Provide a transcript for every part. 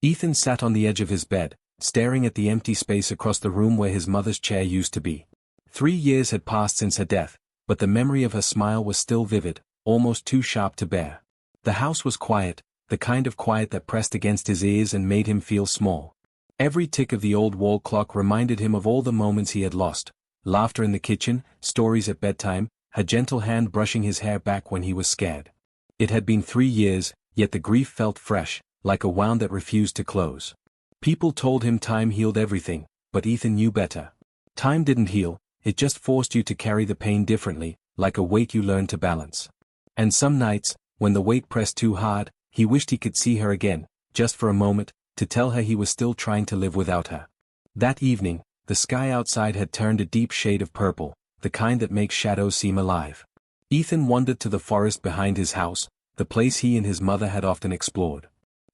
Ethan sat on the edge of his bed, staring at the empty space across the room where his mother's chair used to be. 3 years had passed since her death, but the memory of her smile was still vivid, almost too sharp to bear. The house was quiet, the kind of quiet that pressed against his ears and made him feel small. Every tick of the old wall clock reminded him of all the moments he had lost: laughter in the kitchen, stories at bedtime, her gentle hand brushing his hair back when he was scared. It had been 3 years, yet the grief felt fresh, like a wound that refused to close. People told him time healed everything, but Ethan knew better. Time didn't heal, it just forced you to carry the pain differently, like a weight you learned to balance. And some nights, when the weight pressed too hard, he wished he could see her again, just for a moment, to tell her he was still trying to live without her. That evening, the sky outside had turned a deep shade of purple, the kind that makes shadows seem alive. Ethan wandered to the forest behind his house, the place he and his mother had often explored.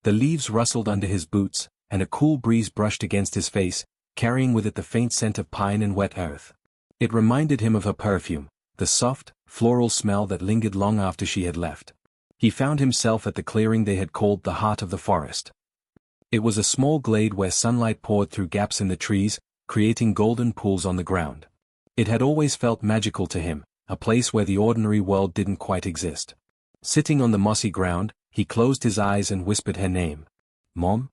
The leaves rustled under his boots, and a cool breeze brushed against his face, carrying with it the faint scent of pine and wet earth. It reminded him of her perfume, the soft, floral smell that lingered long after she had left. He found himself at the clearing they had called the heart of the forest. It was a small glade where sunlight poured through gaps in the trees, creating golden pools on the ground. It had always felt magical to him, a place where the ordinary world didn't quite exist. Sitting on the mossy ground, he closed his eyes and whispered her name. "Mom?"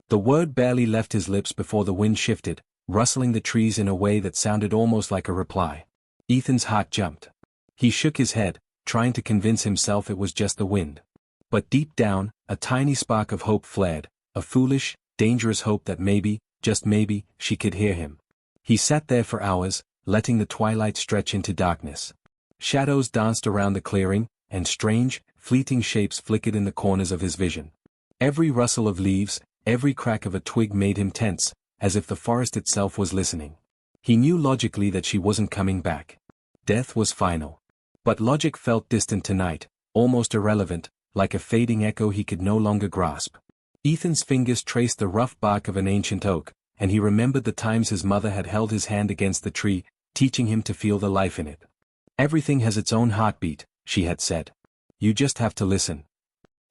The word barely left his lips before the wind shifted, rustling the trees in a way that sounded almost like a reply. Ethan's heart jumped. He shook his head, trying to convince himself it was just the wind. But deep down, a tiny spark of hope flared, a foolish, dangerous hope that maybe, just maybe, she could hear him. He sat there for hours, letting the twilight stretch into darkness. Shadows danced around the clearing, and strange, fleeting shapes flickered in the corners of his vision. Every rustle of leaves, every crack of a twig made him tense, as if the forest itself was listening. He knew logically that she wasn't coming back. Death was final. But logic felt distant tonight, almost irrelevant, like a fading echo he could no longer grasp. Ethan's fingers traced the rough bark of an ancient oak, and he remembered the times his mother had held his hand against the tree, teaching him to feel the life in it. "Everything has its own heartbeat," she had said. "You just have to listen."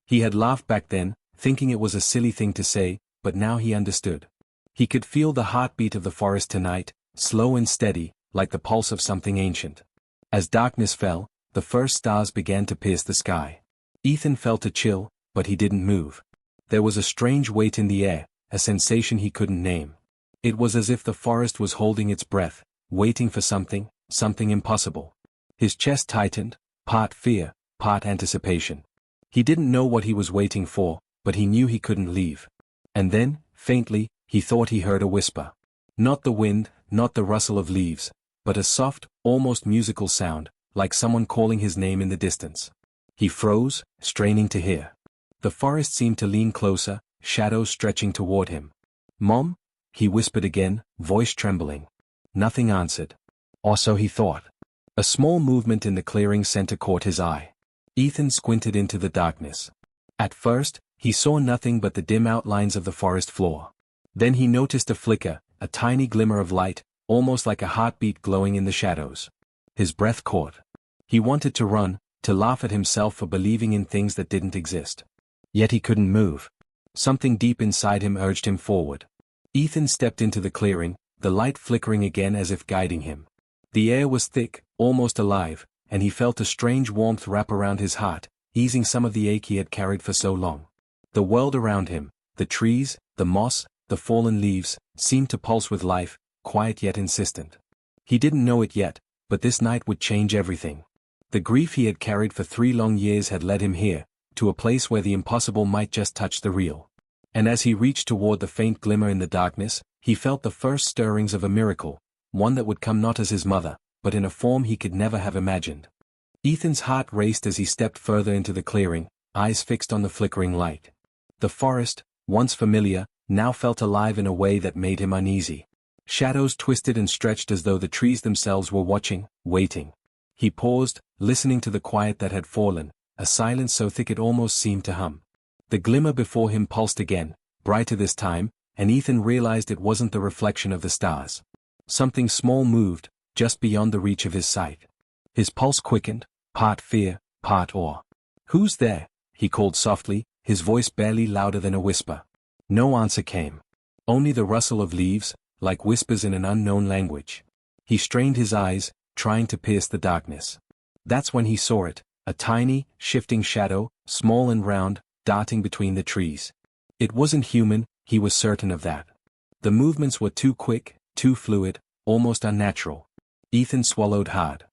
He had laughed back then, thinking it was a silly thing to say, but now he understood. He could feel the heartbeat of the forest tonight, slow and steady, like the pulse of something ancient. As darkness fell, the first stars began to pierce the sky. Ethan felt a chill, but he didn't move. There was a strange weight in the air, a sensation he couldn't name. It was as if the forest was holding its breath, waiting for something impossible. His chest tightened, part fear, part anticipation. He didn't know what he was waiting for, but he knew he couldn't leave. And then, faintly, he thought he heard a whisper. Not the wind, not the rustle of leaves, but a soft, almost musical sound, like someone calling his name in the distance. He froze, straining to hear. The forest seemed to lean closer, shadows stretching toward him. "Mom?" he whispered again, voice trembling. Nothing answered. Or so he thought. A small movement in the clearing center caught his eye. Ethan squinted into the darkness. At first, he saw nothing but the dim outlines of the forest floor. Then he noticed a flicker, a tiny glimmer of light, almost like a heartbeat glowing in the shadows. His breath caught. He wanted to run, to laugh at himself for believing in things that didn't exist. Yet he couldn't move. Something deep inside him urged him forward. Ethan stepped into the clearing, the light flickering again as if guiding him. The air was thick, almost alive, and he felt a strange warmth wrap around his heart, easing some of the ache he had carried for so long. The world around him, the trees, the moss, the fallen leaves, seemed to pulse with life, quiet yet insistent. He didn't know it yet, but this night would change everything. The grief he had carried for 3 long years had led him here, to a place where the impossible might just touch the real. And as he reached toward the faint glimmer in the darkness, he felt the first stirrings of a miracle, one that would come not as his mother, but in a form he could never have imagined. Ethan's heart raced as he stepped further into the clearing, eyes fixed on the flickering light. The forest, once familiar, now felt alive in a way that made him uneasy. Shadows twisted and stretched as though the trees themselves were watching, waiting. He paused, listening to the quiet that had fallen, a silence so thick it almost seemed to hum. The glimmer before him pulsed again, brighter this time, and Ethan realized it wasn't the reflection of the stars. Something small moved, just beyond the reach of his sight. His pulse quickened, part fear, part awe. "Who's there?" he called softly, his voice barely louder than a whisper. No answer came. Only the rustle of leaves, like whispers in an unknown language. He strained his eyes, trying to pierce the darkness. That's when he saw it, a tiny, shifting shadow, small and round, darting between the trees. It wasn't human, he was certain of that. The movements were too quick, too fluid, almost unnatural. Ethan swallowed hard.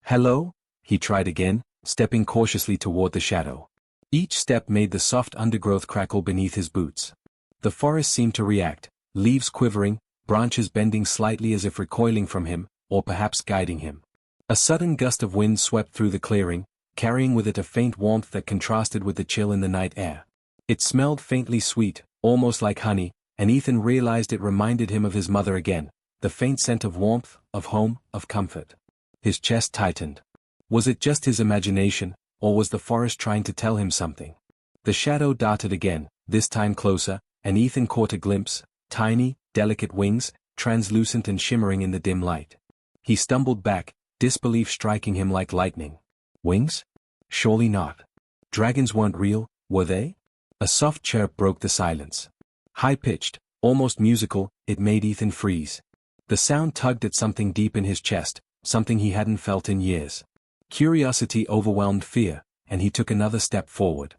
"Hello?" he tried again, stepping cautiously toward the shadow. Each step made the soft undergrowth crackle beneath his boots. The forest seemed to react, leaves quivering, branches bending slightly as if recoiling from him, or perhaps guiding him. A sudden gust of wind swept through the clearing, carrying with it a faint warmth that contrasted with the chill in the night air. It smelled faintly sweet, almost like honey, and Ethan realized it reminded him of his mother again, the faint scent of warmth, of home, of comfort. His chest tightened. Was it just his imagination, or was the forest trying to tell him something? The shadow darted again, this time closer, and Ethan caught a glimpse, tiny, delicate wings, translucent and shimmering in the dim light. He stumbled back, disbelief striking him like lightning. Wings? Surely not. Dragons weren't real, were they? A soft chirp broke the silence. High-pitched, almost musical, it made Ethan freeze. The sound tugged at something deep in his chest, something he hadn't felt in years. Curiosity overwhelmed fear, and he took another step forward.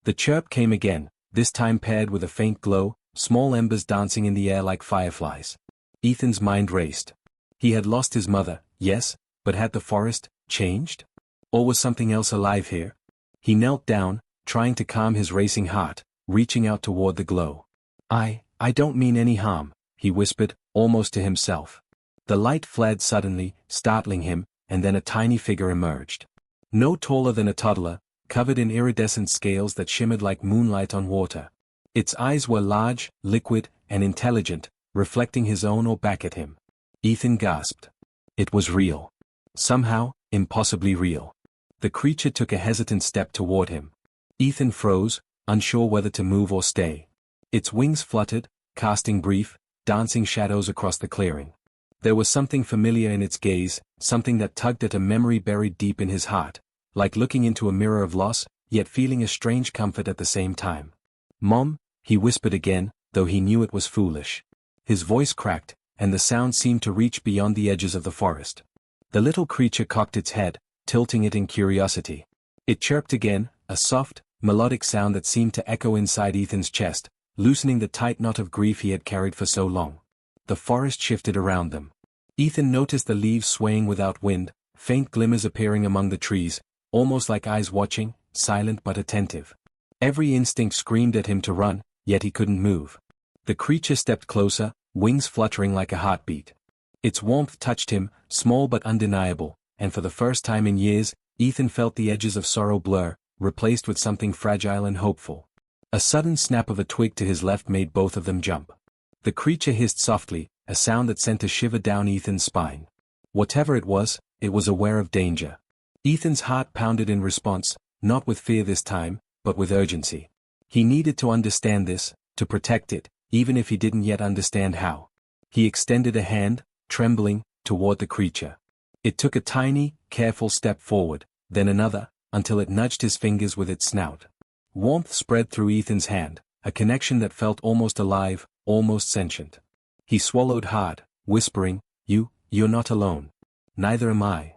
The chirp came again, this time paired with a faint glow, small embers dancing in the air like fireflies. Ethan's mind raced. He had lost his mother, yes, but had the forest changed? Or was something else alive here? He knelt down, trying to calm his racing heart, reaching out toward the glow. I don't mean any harm, he whispered, almost to himself. The light fled suddenly, startling him, and then a tiny figure emerged. No taller than a toddler, covered in iridescent scales that shimmered like moonlight on water. Its eyes were large, liquid, and intelligent, reflecting his own or back at him. Ethan gasped. It was real. Somehow, impossibly real. The creature took a hesitant step toward him. Ethan froze, unsure whether to move or stay. Its wings fluttered, casting brief, dancing shadows across the clearing. There was something familiar in its gaze, something that tugged at a memory buried deep in his heart, like looking into a mirror of loss, yet feeling a strange comfort at the same time. "Mom," he whispered again, though he knew it was foolish. His voice cracked, and the sound seemed to reach beyond the edges of the forest. The little creature cocked its head, tilting it in curiosity. It chirped again, a soft, melodic sound that seemed to echo inside Ethan's chest, loosening the tight knot of grief he had carried for so long. The forest shifted around them. Ethan noticed the leaves swaying without wind, faint glimmers appearing among the trees, almost like eyes watching, silent but attentive. Every instinct screamed at him to run, yet he couldn't move. The creature stepped closer, wings fluttering like a heartbeat. Its warmth touched him, small but undeniable, and for the first time in years, Ethan felt the edges of sorrow blur, replaced with something fragile and hopeful. A sudden snap of a twig to his left made both of them jump. The creature hissed softly, a sound that sent a shiver down Ethan's spine. Whatever it was aware of danger. Ethan's heart pounded in response, not with fear this time, but with urgency. He needed to understand this, to protect it, even if he didn't yet understand how. He extended a hand, trembling, toward the creature. It took a tiny, careful step forward, then another, until it nudged his fingers with its snout. Warmth spread through Ethan's hand, a connection that felt almost alive, almost sentient. He swallowed hard, whispering, You're not alone. Neither am I.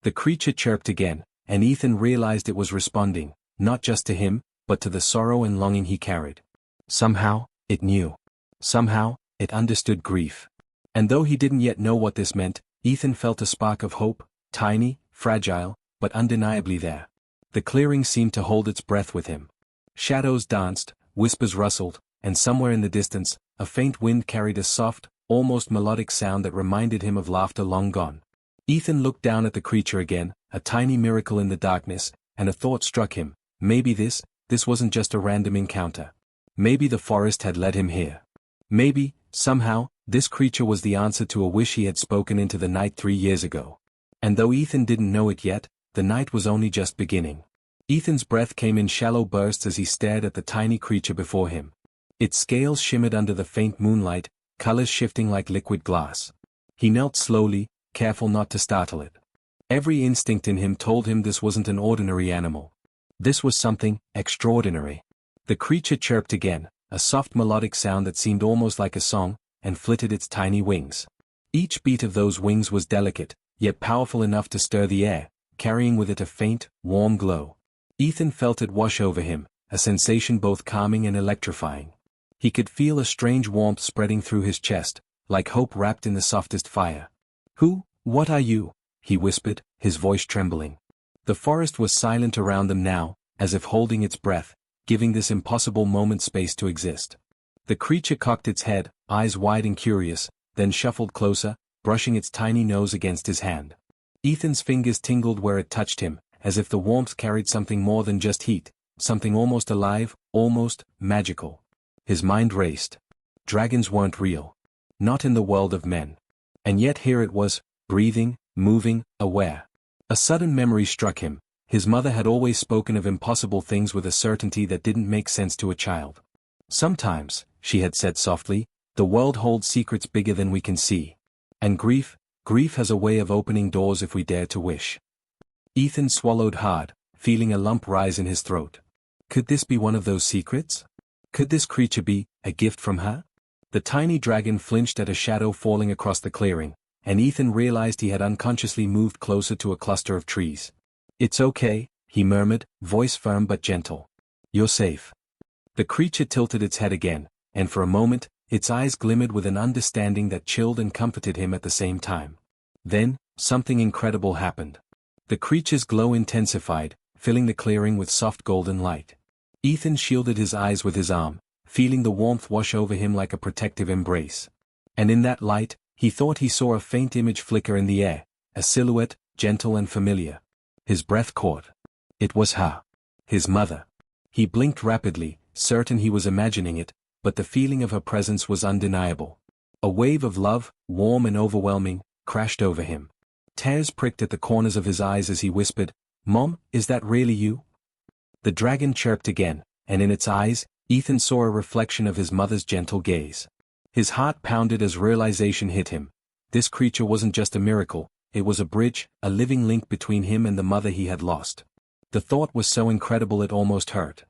The creature chirped again, and Ethan realized it was responding, not just to him, but to the sorrow and longing he carried. Somehow, it knew. Somehow, it understood grief. And though he didn't yet know what this meant, Ethan felt a spark of hope, tiny, fragile, but undeniably there. The clearing seemed to hold its breath with him. Shadows danced, whispers rustled, and somewhere in the distance, a faint wind carried a soft, almost melodic sound that reminded him of laughter long gone. Ethan looked down at the creature again, a tiny miracle in the darkness, and a thought struck him. Maybe this wasn't just a random encounter. Maybe the forest had led him here. Maybe, somehow, this creature was the answer to a wish he had spoken into the night 3 years ago. And though Ethan didn't know it yet, the night was only just beginning. Ethan's breath came in shallow bursts as he stared at the tiny creature before him. Its scales shimmered under the faint moonlight, colors shifting like liquid glass. He knelt slowly, careful not to startle it. Every instinct in him told him this wasn't an ordinary animal. This was something extraordinary. The creature chirped again, a soft melodic sound that seemed almost like a song, and flitted its tiny wings. Each beat of those wings was delicate, yet powerful enough to stir the air, carrying with it a faint, warm glow. Ethan felt it wash over him, a sensation both calming and electrifying. He could feel a strange warmth spreading through his chest, like hope wrapped in the softest fire. What are you?" he whispered, his voice trembling. The forest was silent around them now, as if holding its breath, giving this impossible moment space to exist. The creature cocked its head, eyes wide and curious, then shuffled closer, brushing its tiny nose against his hand. Ethan's fingers tingled where it touched him, as if the warmth carried something more than just heat, something almost alive, almost magical. His mind raced. Dragons weren't real. Not in the world of men. And yet here it was, breathing, moving, aware. A sudden memory struck him. His mother had always spoken of impossible things with a certainty that didn't make sense to a child. "Sometimes," she had said softly, "the world holds secrets bigger than we can see. And grief has a way of opening doors if we dare to wish." Ethan swallowed hard, feeling a lump rise in his throat. Could this be one of those secrets? Could this creature be a gift from her? The tiny dragon flinched at a shadow falling across the clearing, and Ethan realized he had unconsciously moved closer to a cluster of trees. "It's okay," he murmured, voice firm but gentle. "You're safe." The creature tilted its head again, and for a moment, its eyes glimmered with an understanding that chilled and comforted him at the same time. Then, something incredible happened. The creature's glow intensified, filling the clearing with soft golden light. Ethan shielded his eyes with his arm, feeling the warmth wash over him like a protective embrace. And in that light, he thought he saw a faint image flicker in the air, a silhouette, gentle and familiar. His breath caught. It was her. His mother. He blinked rapidly, certain he was imagining it, but the feeling of her presence was undeniable. A wave of love, warm and overwhelming, crashed over him. Tears pricked at the corners of his eyes as he whispered, "Mom, is that really you?" The dragon chirped again, and in its eyes, Ethan saw a reflection of his mother's gentle gaze. His heart pounded as realization hit him. This creature wasn't just a miracle, it was a bridge, a living link between him and the mother he had lost. The thought was so incredible it almost hurt.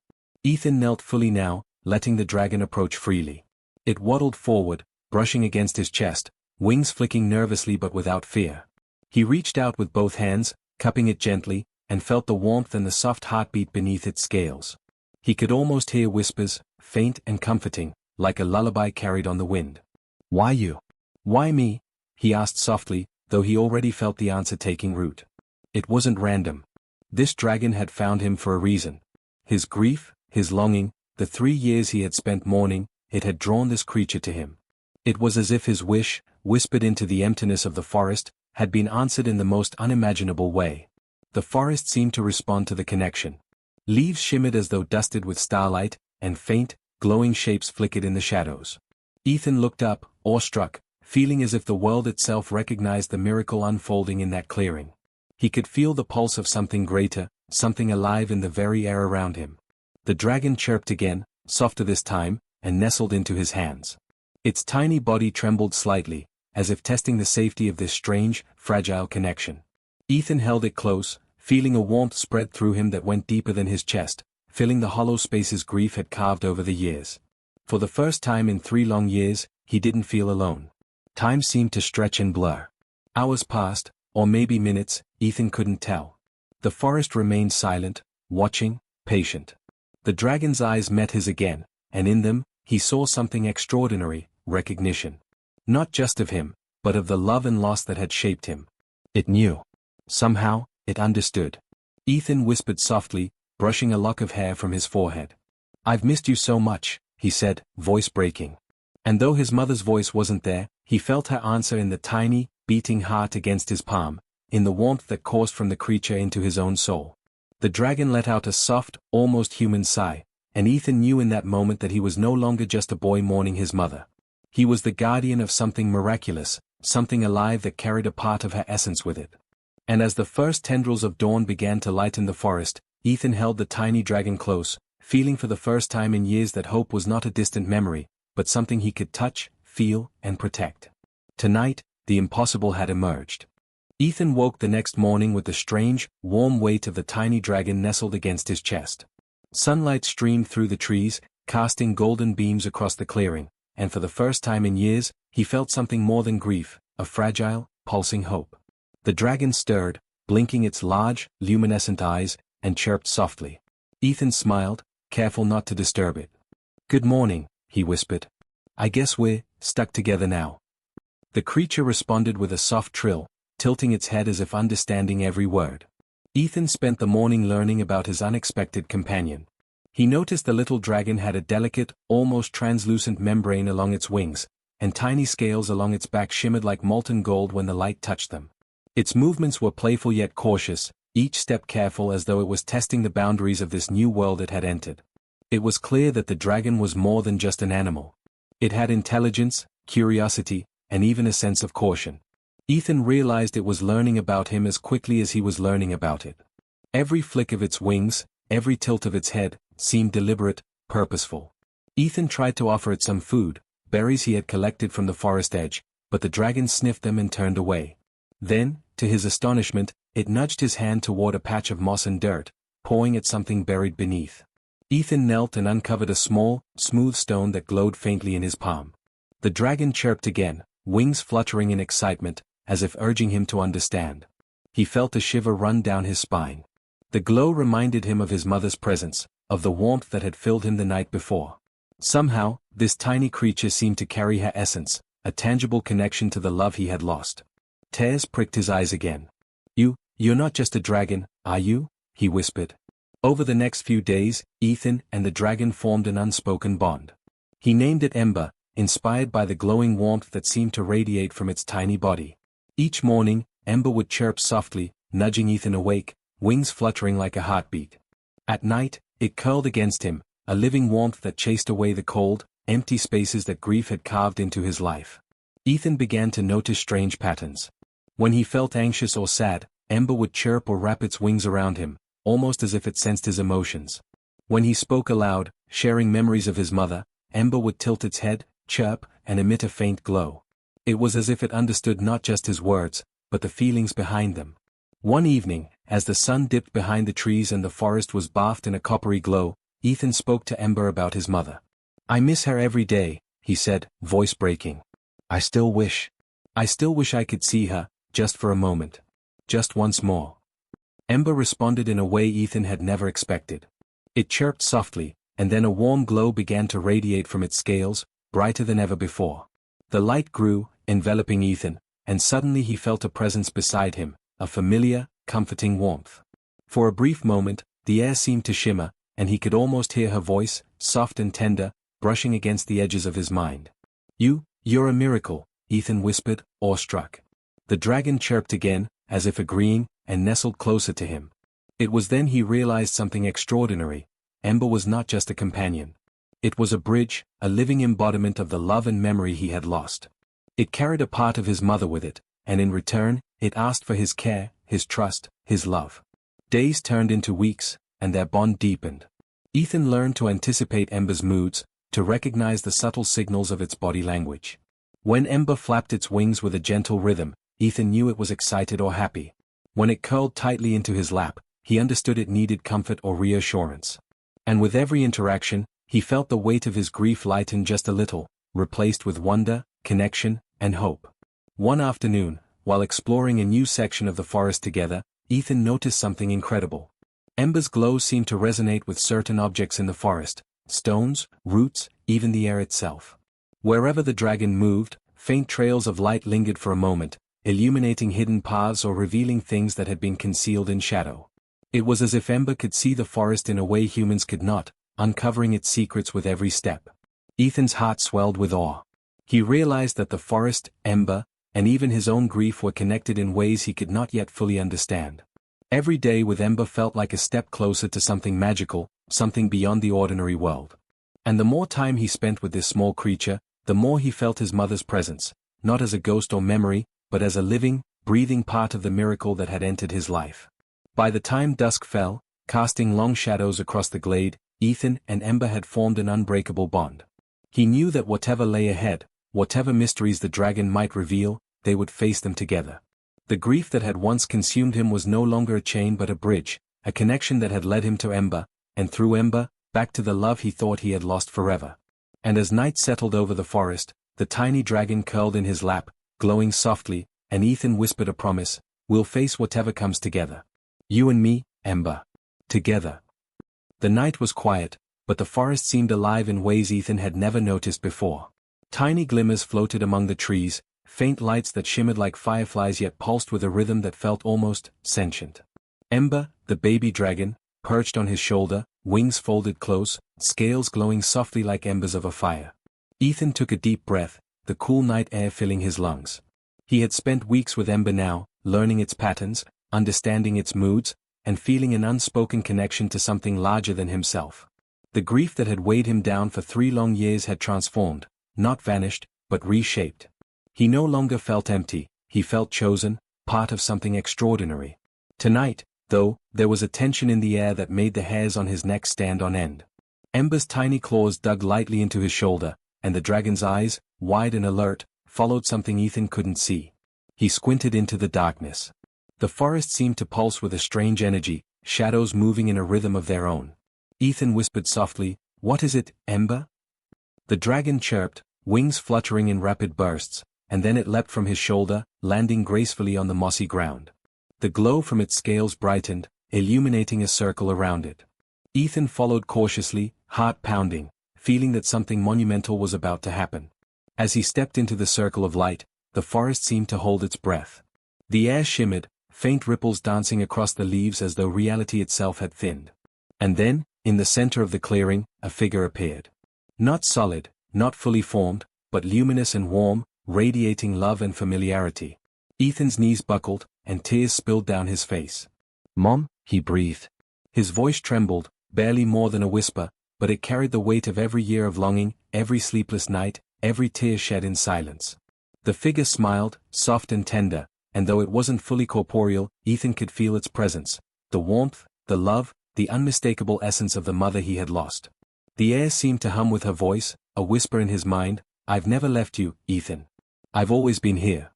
Ethan knelt fully now, letting the dragon approach freely. It waddled forward, brushing against his chest, wings flicking nervously but without fear. He reached out with both hands, cupping it gently, and felt the warmth and the soft heartbeat beneath its scales. He could almost hear whispers, faint and comforting, like a lullaby carried on the wind. "Why you? Why me?" he asked softly, though he already felt the answer taking root. It wasn't random. This dragon had found him for a reason. His grief, his longing, the 3 years he had spent mourning, it had drawn this creature to him. It was as if his wish, whispered into the emptiness of the forest, had been answered in the most unimaginable way. The forest seemed to respond to the connection. Leaves shimmered as though dusted with starlight, and faint, glowing shapes flickered in the shadows. Ethan looked up, awestruck, feeling as if the world itself recognized the miracle unfolding in that clearing. He could feel the pulse of something greater, something alive in the very air around him. The dragon chirped again, softer this time, and nestled into his hands. Its tiny body trembled slightly, as if testing the safety of this strange, fragile connection. Ethan held it close, feeling a warmth spread through him that went deeper than his chest, filling the hollow spaces grief had carved over the years. For the first time in 3 long years, he didn't feel alone. Time seemed to stretch and blur. Hours passed, or maybe minutes, Ethan couldn't tell. The forest remained silent, watching, patient. The dragon's eyes met his again, and in them, he saw something extraordinary, recognition. Not just of him, but of the love and loss that had shaped him. It knew. Somehow, it understood. Ethan whispered softly, brushing a lock of hair from his forehead. "I've missed you so much," he said, voice breaking. And though his mother's voice wasn't there, he felt her answer in the tiny, beating heart against his palm, in the warmth that coursed from the creature into his own soul. The dragon let out a soft, almost human sigh, and Ethan knew in that moment that he was no longer just a boy mourning his mother. He was the guardian of something miraculous, something alive that carried a part of her essence with it. And as the first tendrils of dawn began to lighten the forest, Ethan held the tiny dragon close, feeling for the first time in years that hope was not a distant memory, but something he could touch, feel, and protect. Tonight, the impossible had emerged. Ethan woke the next morning with the strange, warm weight of the tiny dragon nestled against his chest. Sunlight streamed through the trees, casting golden beams across the clearing, and for the first time in years, he felt something more than grief, a fragile, pulsing hope. The dragon stirred, blinking its large, luminescent eyes, and chirped softly. Ethan smiled, careful not to disturb it. "Good morning," he whispered. "I guess we're stuck together now." The creature responded with a soft trill, tilting its head as if understanding every word. Ethan spent the morning learning about his unexpected companion. He noticed the little dragon had a delicate, almost translucent membrane along its wings, and tiny scales along its back shimmered like molten gold when the light touched them. Its movements were playful yet cautious, each step careful as though it was testing the boundaries of this new world it had entered. It was clear that the dragon was more than just an animal. It had intelligence, curiosity, and even a sense of caution. Ethan realized it was learning about him as quickly as he was learning about it. Every flick of its wings, every tilt of its head, seemed deliberate, purposeful. Ethan tried to offer it some food, berries he had collected from the forest edge, but the dragon sniffed them and turned away. Then, to his astonishment, it nudged his hand toward a patch of moss and dirt, pawing at something buried beneath. Ethan knelt and uncovered a small, smooth stone that glowed faintly in his palm. The dragon chirped again, wings fluttering in excitement, as if urging him to understand. He felt a shiver run down his spine. The glow reminded him of his mother's presence, of the warmth that had filled him the night before. Somehow, this tiny creature seemed to carry her essence, a tangible connection to the love he had lost. Tez pricked his eyes again. You're not just a dragon, are you?" he whispered. Over the next few days, Ethan and the dragon formed an unspoken bond. He named it Ember, inspired by the glowing warmth that seemed to radiate from its tiny body. Each morning, Ember would chirp softly, nudging Ethan awake, wings fluttering like a heartbeat. At night, it curled against him, a living warmth that chased away the cold, empty spaces that grief had carved into his life. Ethan began to notice strange patterns. When he felt anxious or sad, Ember would chirp or wrap its wings around him, almost as if it sensed his emotions. When he spoke aloud, sharing memories of his mother, Ember would tilt its head, chirp, and emit a faint glow. It was as if it understood not just his words, but the feelings behind them. One evening, as the sun dipped behind the trees and the forest was bathed in a coppery glow, Ethan spoke to Ember about his mother. "I miss her every day," he said, voice breaking. I still wish I could see her, just for a moment. Just once more." Ember responded in a way Ethan had never expected. It chirped softly, and then a warm glow began to radiate from its scales, brighter than ever before. The light grew, enveloping Ethan, and suddenly he felt a presence beside him, a familiar, comforting warmth. For a brief moment, the air seemed to shimmer, and he could almost hear her voice, soft and tender, brushing against the edges of his mind. You're a miracle," Ethan whispered, awestruck. The dragon chirped again, as if agreeing, and nestled closer to him. It was then he realized something extraordinary. Ember was not just a companion. It was a bridge, a living embodiment of the love and memory he had lost. It carried a part of his mother with it, and in return, it asked for his care, his trust, his love. Days turned into weeks, and their bond deepened. Ethan learned to anticipate Ember's moods, to recognize the subtle signals of its body language. When Ember flapped its wings with a gentle rhythm, Ethan knew it was excited or happy. When it curled tightly into his lap, he understood it needed comfort or reassurance. And with every interaction, he felt the weight of his grief lighten just a little, replaced with wonder, connection, and hope. One afternoon, while exploring a new section of the forest together, Ethan noticed something incredible. Ember's glow seemed to resonate with certain objects in the forest, stones, roots, even the air itself. Wherever the dragon moved, faint trails of light lingered for a moment, illuminating hidden paths or revealing things that had been concealed in shadow. It was as if Ember could see the forest in a way humans could not, uncovering its secrets with every step. Ethan's heart swelled with awe. He realized that the forest, Ember, and even his own grief were connected in ways he could not yet fully understand. Every day with Ember felt like a step closer to something magical, something beyond the ordinary world. And the more time he spent with this small creature, the more he felt his mother's presence, not as a ghost or memory, but as a living, breathing part of the miracle that had entered his life. By the time dusk fell, casting long shadows across the glade, Ethan and Ember had formed an unbreakable bond. He knew that whatever lay ahead, whatever mysteries the dragon might reveal, they would face them together. The grief that had once consumed him was no longer a chain but a bridge, a connection that had led him to Ember, and through Ember, back to the love he thought he had lost forever. And as night settled over the forest, the tiny dragon curled in his lap, glowing softly, and Ethan whispered a promise, "We'll face whatever comes together. You and me, Ember. Together." The night was quiet, but the forest seemed alive in ways Ethan had never noticed before. Tiny glimmers floated among the trees, faint lights that shimmered like fireflies yet pulsed with a rhythm that felt almost sentient. Ember, the baby dragon, perched on his shoulder, wings folded close, scales glowing softly like embers of a fire. Ethan took a deep breath, the cool night air filling his lungs. He had spent weeks with Ember now, learning its patterns, understanding its moods, and feeling an unspoken connection to something larger than himself. The grief that had weighed him down for 3 long years had transformed, not vanished, but reshaped. He no longer felt empty, he felt chosen, part of something extraordinary. Tonight, though, there was a tension in the air that made the hairs on his neck stand on end. Ember's tiny claws dug lightly into his shoulder, and the dragon's eyes, wide and alert, followed something Ethan couldn't see. He squinted into the darkness. The forest seemed to pulse with a strange energy, shadows moving in a rhythm of their own. Ethan whispered softly, "What is it, Ember?" The dragon chirped, wings fluttering in rapid bursts, and then it leapt from his shoulder, landing gracefully on the mossy ground. The glow from its scales brightened, illuminating a circle around it. Ethan followed cautiously, heart pounding, feeling that something monumental was about to happen. As he stepped into the circle of light, the forest seemed to hold its breath. The air shimmered, faint ripples dancing across the leaves as though reality itself had thinned. And then, in the center of the clearing, a figure appeared. Not solid, not fully formed, but luminous and warm, radiating love and familiarity. Ethan's knees buckled, and tears spilled down his face. "Mom," he breathed. His voice trembled, barely more than a whisper, but it carried the weight of every year of longing, every sleepless night, every tear shed in silence. The figure smiled, soft and tender, and though it wasn't fully corporeal, Ethan could feel its presence, the warmth, the love, the unmistakable essence of the mother he had lost. The air seemed to hum with her voice, a whisper in his mind, "I've never left you, Ethan. I've always been here."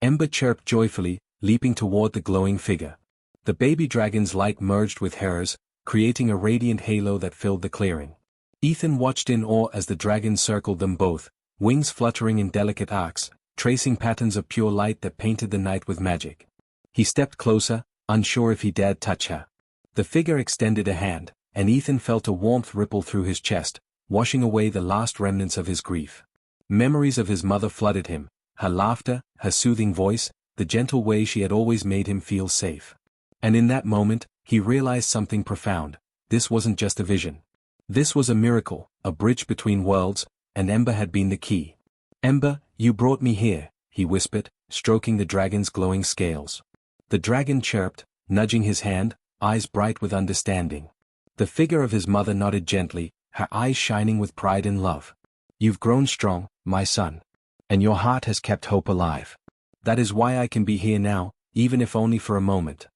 Ember chirped joyfully, leaping toward the glowing figure. The baby dragon's light merged with hers, creating a radiant halo that filled the clearing. Ethan watched in awe as the dragon circled them both, wings fluttering in delicate arcs, tracing patterns of pure light that painted the night with magic. He stepped closer, unsure if he dared touch her. The figure extended a hand, and Ethan felt a warmth ripple through his chest, washing away the last remnants of his grief. Memories of his mother flooded him, her laughter, her soothing voice, the gentle way she had always made him feel safe. And in that moment, he realized something profound. This wasn't just a vision. This was a miracle, a bridge between worlds, and Ember had been the key. "Ember, you brought me here," he whispered, stroking the dragon's glowing scales. The dragon chirped, nudging his hand, eyes bright with understanding. The figure of his mother nodded gently, her eyes shining with pride and love. "You've grown strong, my son. And your heart has kept hope alive. That is why I can be here now, even if only for a moment."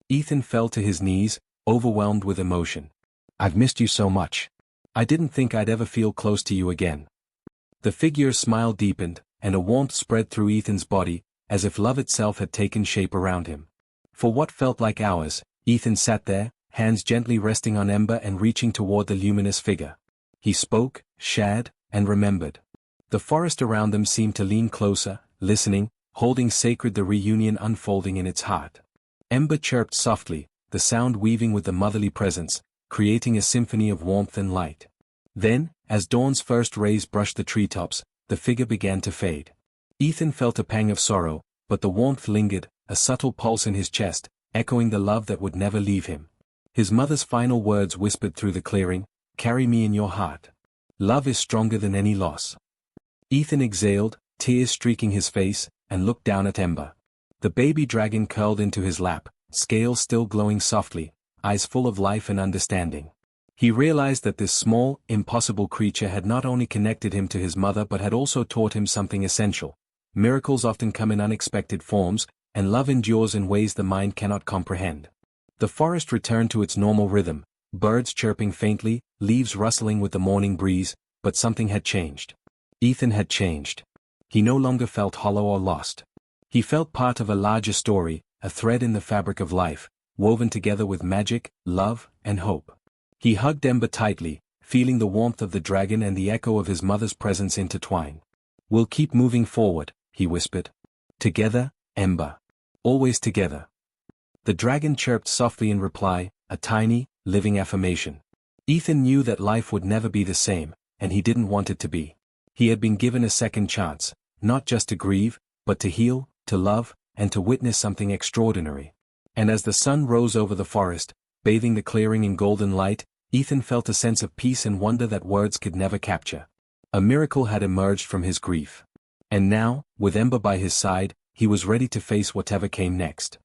Ethan fell to his knees, overwhelmed with emotion. "I've missed you so much. I didn't think I'd ever feel close to you again." The figure's smile deepened, and a warmth spread through Ethan's body, as if love itself had taken shape around him. For what felt like hours, Ethan sat there, hands gently resting on Ember and reaching toward the luminous figure. He spoke, shared, and remembered. The forest around them seemed to lean closer, listening, holding sacred the reunion unfolding in its heart. Ember chirped softly, the sound weaving with the motherly presence, creating a symphony of warmth and light. Then, as dawn's first rays brushed the treetops, the figure began to fade. Ethan felt a pang of sorrow, but the warmth lingered, a subtle pulse in his chest, echoing the love that would never leave him. His mother's final words whispered through the clearing, "Carry me in your heart. Love is stronger than any loss." Ethan exhaled, tears streaking his face, and looked down at Ember. The baby dragon curled into his lap, scales still glowing softly, eyes full of life and understanding. He realized that this small, impossible creature had not only connected him to his mother but had also taught him something essential. Miracles often come in unexpected forms, and love endures in ways the mind cannot comprehend. The forest returned to its normal rhythm, birds chirping faintly, leaves rustling with the morning breeze, but something had changed. Ethan had changed. He no longer felt hollow or lost. He felt part of a larger story, a thread in the fabric of life, woven together with magic, love, and hope. He hugged Ember tightly, feeling the warmth of the dragon and the echo of his mother's presence intertwine. "We'll keep moving forward," he whispered. "Together, Ember. Always together." The dragon chirped softly in reply, a tiny, living affirmation. Ethan knew that life would never be the same, and he didn't want it to be. He had been given a second chance, not just to grieve, but to heal, to love, and to witness something extraordinary. And as the sun rose over the forest, bathing the clearing in golden light, Ethan felt a sense of peace and wonder that words could never capture. A miracle had emerged from his grief. And now, with Ember by his side, he was ready to face whatever came next.